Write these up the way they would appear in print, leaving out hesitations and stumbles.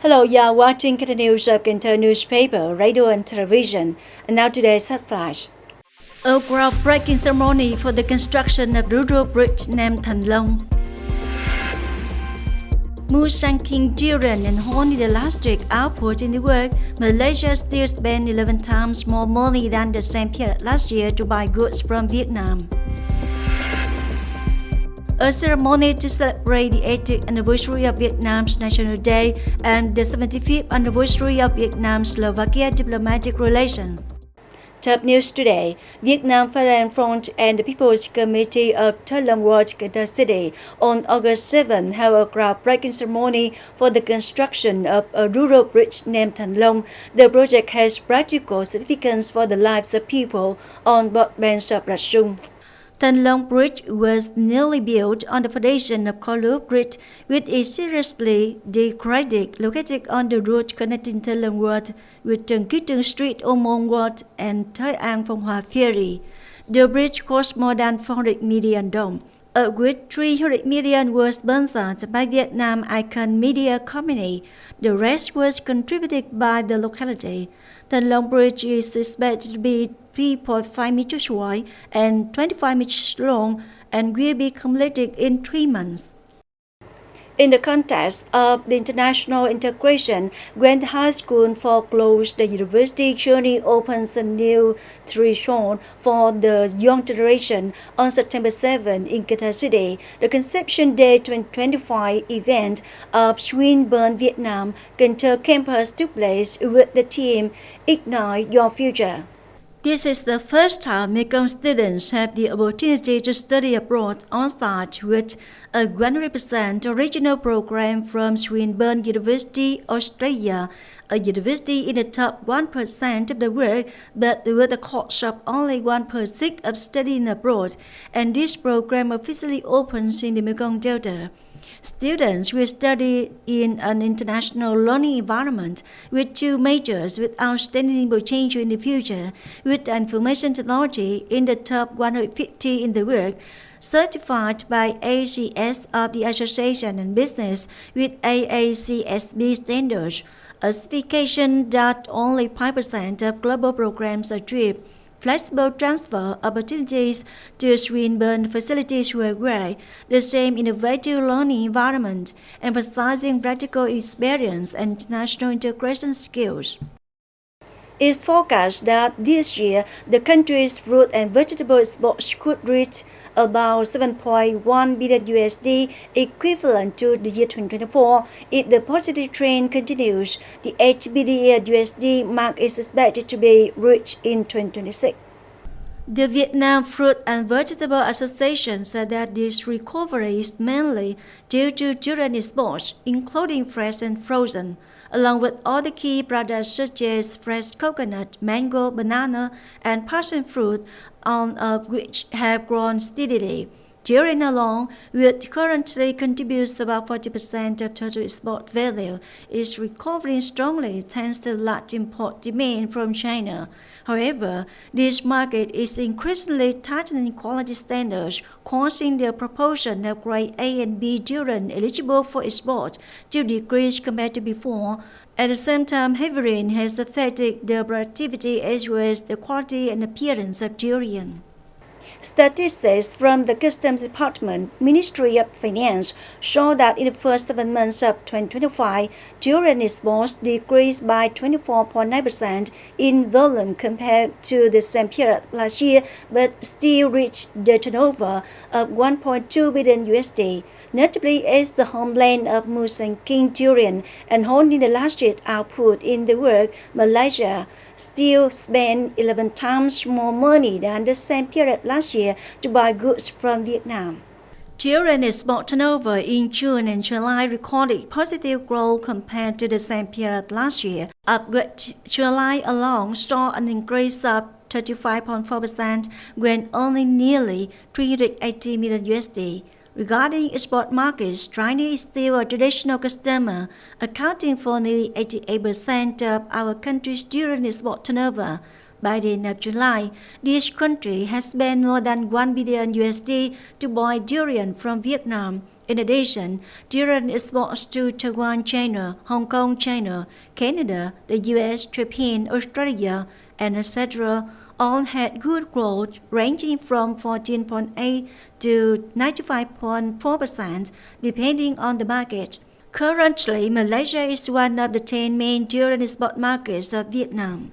Hello, you are watching the news of Cần Thơ newspaper, radio and television. And now today's headlines. A groundbreaking ceremony for the construction of rural bridge named Thành Long. Musang King durian and honey the last week output in the world, Malaysia still spent 11 times more money than the same period last year to buy goods from Vietnam. A ceremony to celebrate the 80th anniversary of Vietnam's National Day and the 75th anniversary of Vietnam-Slovakia diplomatic relations. Top news today, Vietnam Foreign Front and the People's Committee of Thới Long Ward, Cần Thơ City on August 7 held a groundbreaking ceremony for the construction of a rural bridge named Thành Long. The project has practical significance for the lives of people on both banks of Rạch Sung. Thành Long Bridge was newly built on the foundation of Collu Bridge, which is seriously degraded, located on the route connecting Thới Long Ward with Trần Quý Trương Street, Ô Môn Ward, and Thới An Phong Hòa Ferry. The bridge cost more than 400 million dong, of which 300 million was sponsored by Vietnam Icon Media Company. The rest was contributed by the locality. Thành Long Bridge is expected to be 3.5 meters wide and 25 meters long and will be completed in 3 months. In the context of the international integration, when the high school foreclosed the university journey opens a new threshold for the young generation on September 7 in Cần Thơ City. The Conception Day 2025 event of Swinburne, Vietnam, Cần Thơ campus took place with the theme Ignite Your Future. This is the first time Mekong students have the opportunity to study abroad on-site with a 100% original program from Swinburne University, Australia, a university in the top 1% of the world, but with a cost of only 1% of studying abroad, and this program officially opens in the Mekong Delta. Students will study in an international learning environment with 2 majors with outstanding potential in the future, with information technology in the top 150 in the world, certified by ACS of the Association and Business with AACSB standards, a certification that only 5% of global programs achieve. Flexible transfer opportunities to Swinburne facilities worldwide, the same innovative learning environment, emphasizing practical experience and international integration skills. It's forecast that this year, the country's fruit and vegetable exports could reach about 7.1 billion USD, equivalent to the year 2024. If the positive trend continues, the 8 billion USD mark is expected to be reached in 2026. The Vietnam Fruit and Vegetable Association said that this recovery is mainly due to durian exports, including fresh and frozen, along with other key products such as fresh coconut, mango, banana, and passion fruit, all of which have grown steadily. Durian alone, which currently contributes about 40% of total export value, is recovering strongly thanks to large import demand from China. However, this market is increasingly tightening quality standards, causing the proportion of grade A and B durian eligible for export to decrease compared to before. At the same time, heavy rain has affected the productivity as well as the quality and appearance of durian. Statistics from the Customs Department, Ministry of Finance, show that in the first 7 months of 2025, durian exports decreased by 24.9% in volume compared to the same period last year, but still reached the turnover of 1.2 billion USD. Notably, as the homeland of Musang King durian and holding the largest output in the world, Malaysia still spent 11 times more money than the same period last year to buy goods from Vietnam. Durian export turnover in June and July recorded positive growth compared to the same period last year, of which July alone saw an increase of 35.4% when only nearly 380 million USD. Regarding export markets, China is still a traditional customer, accounting for nearly 88% of our country's durian export turnover. By the end of July, this country has spent more than 1 billion USD to buy durian from Vietnam, In addition, durian exports to Taiwan, China, Hong Kong, China, Canada, the US, Japan, Australia, and etc. all had good growth ranging from 14.8 to 95.4% depending on the market. Currently, Malaysia is one of the 10 main durian export markets of Vietnam.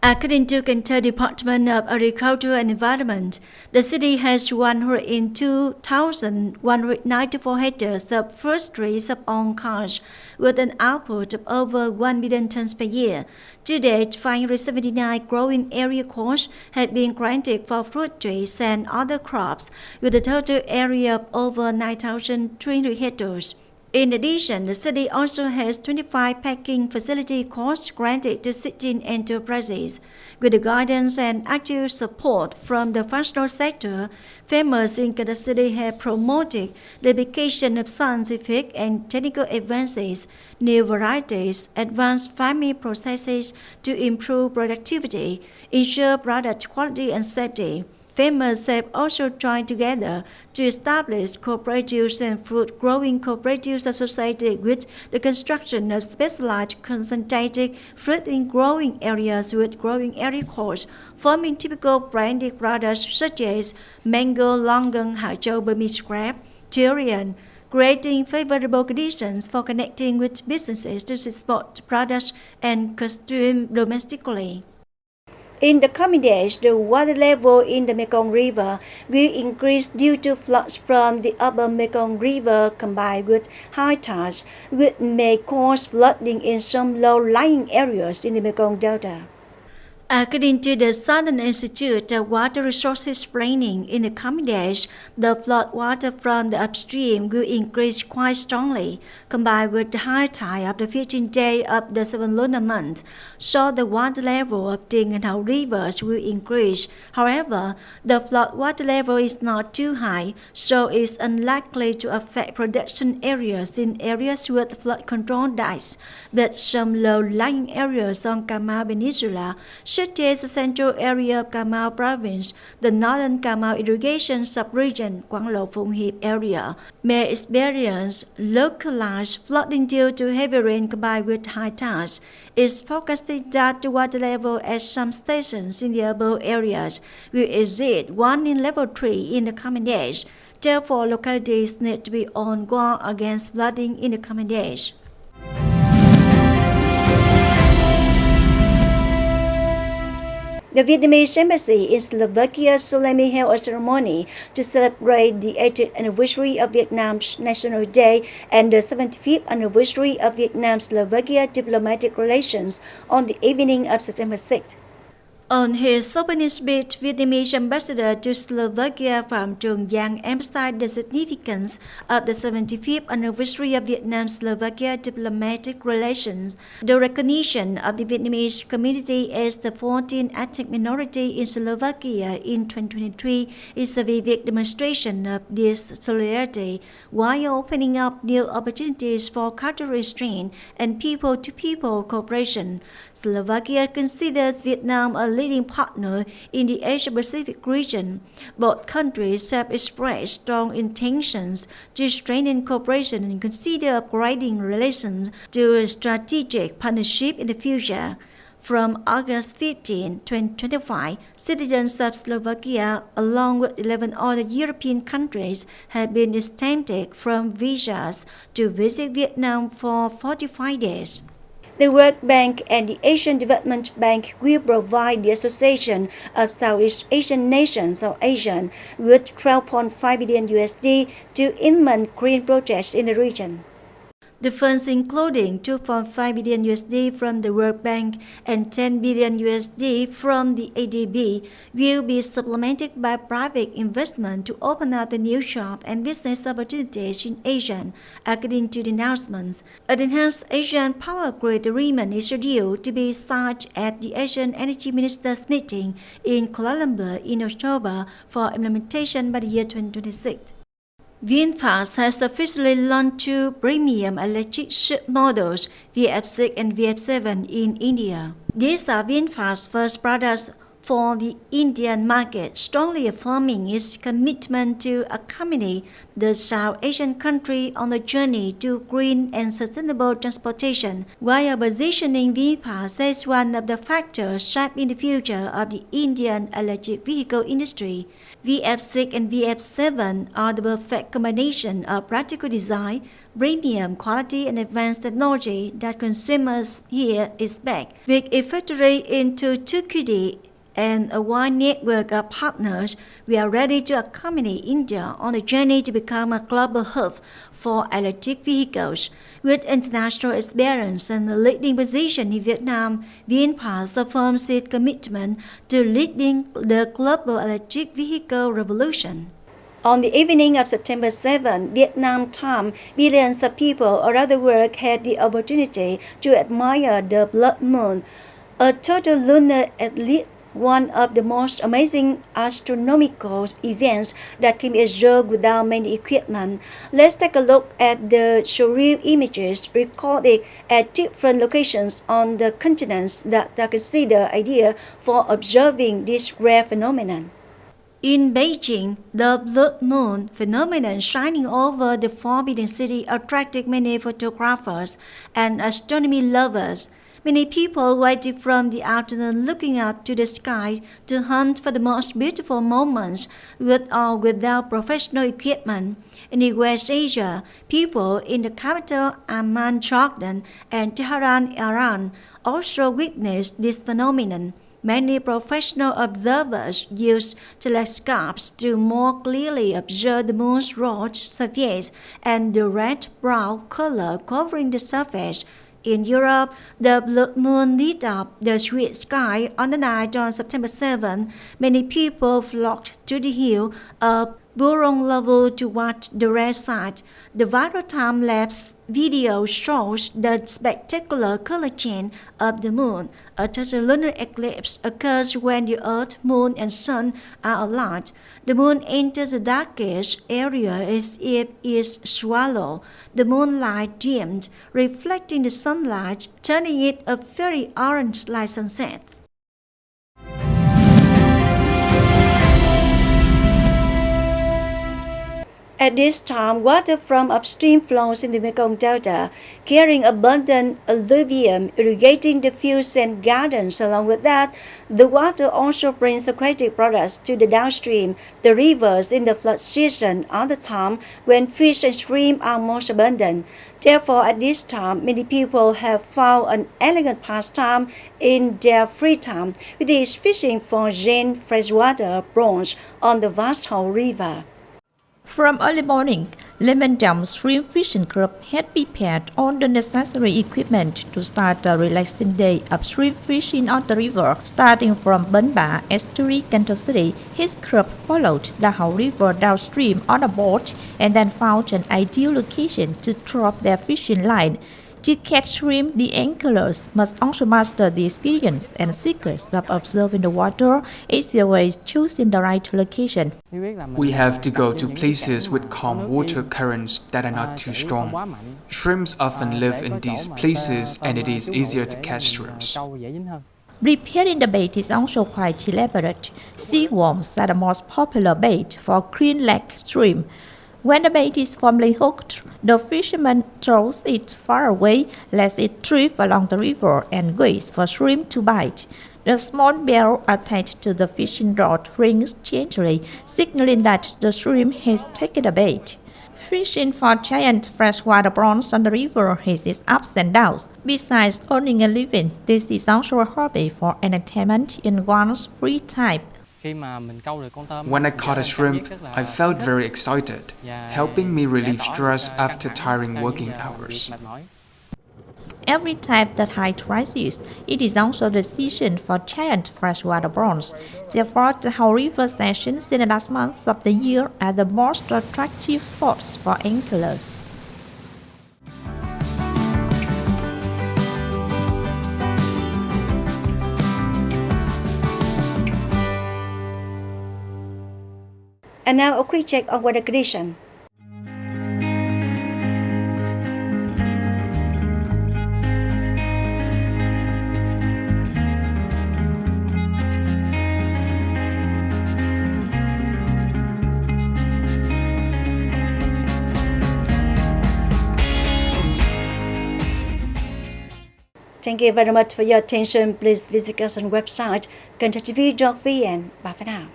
According to Cần Thơ Department of Agriculture and Environment, the city has 102,194 hectares of fruit trees of all kinds, with an output of over 1 million tons per year. To date, 579 growing area codes have been granted for fruit trees and other crops, with a total area of over 9,300 hectares. In addition, the city also has 25 packing facility codes granted to 16 enterprises. With the guidance and active support from the functional sector, farmers in the city have promoted the application of scientific and technical advances, new varieties, advanced farming processes to improve productivity, ensure product quality and safety. Farmers have also joined together to establish cooperatives and fruit growing cooperatives associated with the construction of specialized concentrated fruit in growing areas with growing area codes, forming typical branded products such as mango, longan, Hải Châu, Burmese crab, durian, creating favorable conditions for connecting with businesses to export products and consume domestically. In the coming days, the water level in the Mekong River will increase due to floods from the upper Mekong River combined with high tides, which may cause flooding in some low-lying areas in the Mekong Delta. According to the Southern Institute of Water Resources Planning, in the coming days, the flood water from the upstream will increase quite strongly, combined with the high tide of the 15th day of the 7th lunar month, so the water level of Ting and Hậu rivers will increase. However, the flood water level is not too high, so it's unlikely to affect production areas in areas with flood control dikes, but some low-lying areas on Cà Mau Peninsula, such as the central area of Cà Mau province, the northern Cà Mau irrigation subregion, Quảng Lộ Phụng Hiệp area, may experience localized flooding due to heavy rain combined with high tides. It's forecasted that the water level at some stations in the above areas will exceed 1 in level 3 in the coming days. Therefore, localities need to be on guard against flooding in the coming days. The Vietnamese embassy in Slovakia solemnly held a ceremony to celebrate the 80th anniversary of Vietnam's National Day and the 75th anniversary of Vietnam-Slovakia diplomatic relations on the evening of September 6th. On his opening speech, Vietnamese ambassador to Slovakia Phạm Trường Giang emphasized the significance of the 75th anniversary of Vietnam-Slovakia diplomatic relations. The recognition of the Vietnamese community as the 14th ethnic minority in Slovakia in 2023 is a vivid demonstration of this solidarity, while opening up new opportunities for cultural exchange and people-to-people cooperation. Slovakia considers Vietnam a leading partner in the Asia-Pacific region. Both countries have expressed strong intentions to strengthen cooperation and consider upgrading relations to a strategic partnership in the future. From August 15, 2025, citizens of Slovakia, along with 11 other European countries, have been exempted from visas to visit Vietnam for 45 days. The World Bank and the Asian Development Bank will provide the Association of Southeast Asian Nations or ASEAN with $12.5 billion to implement green projects in the region. The funds, including $2.5 billion from the World Bank and $10 billion from the ADB, will be supplemented by private investment to open up the new job and business opportunities in Asia, according to the announcements. An enhanced Asian Power Grid agreement is scheduled to be signed at the Asian Energy Ministers meeting in Kuala Lumpur in October for implementation by the year 2026. VinFast has officially launched two premium electric ship models, VF6 and VF7, in India. These are VinFast's first products for the Indian market, strongly affirming its commitment to accompany the South Asian country on the journey to green and sustainable transportation, while positioning VPAS as one of the factors shaping the future of the Indian electric vehicle industry. VF6 and VF7 are the perfect combination of practical design, premium quality and advanced technology that consumers here expect. With a factory in Tuticorin and a wide network of partners, we are ready to accompany India on the journey to become a global hub for electric vehicles. With international experience and a leading position in Vietnam, VinFast affirms its commitment to leading the global electric vehicle revolution. On the evening of September 7, Vietnam time, billions of people around the world had the opportunity to admire the blood moon, a total lunar eclipse, one of the most amazing astronomical events that can be observed without many equipment. Let's take a look at the surreal images recorded at different locations on the continents that are considered ideal for observing this rare phenomenon. In Beijing, the blood moon phenomenon shining over the Forbidden City attracted many photographers and astronomy lovers. Many people waited from the afternoon looking up to the sky to hunt for the most beautiful moments with or without professional equipment. In West Asia, people in the capital Amman, Jordan, and Tehran, Iran also witnessed this phenomenon. Many professional observers use telescopes to more clearly observe the moon's rough surface and the red-brown color covering the surface. In Europe, the blood moon lit up the sweet sky on the night on September 7. Many people flocked to the hill of Buron to watch the red sight. The viral time-lapse video shows the spectacular color change of the moon. A total lunar eclipse occurs when the Earth, Moon, and Sun are aligned. The moon enters the darkest area as if it's swallowed. The moonlight dimmed, reflecting the sunlight, turning it a very orange like sunset. At this time, water from upstream flows in the Mekong Delta, carrying abundant alluvium, irrigating the fields and gardens. Along with that, the water also brings aquatic products to the downstream, the rivers in the flood season are the time when fish and shrimp are most abundant. Therefore, at this time, many people have found an elegant pastime in their free time, which is fishing for Jane freshwater prawns on the vast Ho River. From early morning, Lemon Dam Shrimp Fishing Club had prepared all the necessary equipment to start a relaxing day of shrimp fishing on the river. Starting from Bến Ba, estuary, Cần Thơ City, his club followed the Ho River downstream on a boat and then found an ideal location to drop their fishing line. To catch shrimp, the anglers must also master the experience and secrets of observing the water, as well as choosing the right location. We have to go to places with calm water currents that are not too strong. Shrimps often live in these places and it is easier to catch shrimps. Preparing the bait is also quite elaborate. Sea worms are the most popular bait for green leg shrimp. When the bait is firmly hooked, the fisherman throws it far away, lets it drift along the river and waits for shrimp to bite. The small bell attached to the fishing rod rings gently, signaling that the shrimp has taken the bait. Fishing for giant freshwater prawns on the river has its ups and downs. Besides earning a living, this is also a hobby for entertainment in one's free time. When I caught a shrimp, I felt very excited, helping me relieve stress after tiring working hours. Every time the tide rises, it is also the season for giant freshwater prawns. Therefore, the Ho River sessions in the last month of the year are the most attractive spots for anglers. And now a quick check on weather condition. Thank you very much for your attention. Please visit us on website kenthtv.vn. Bye for now.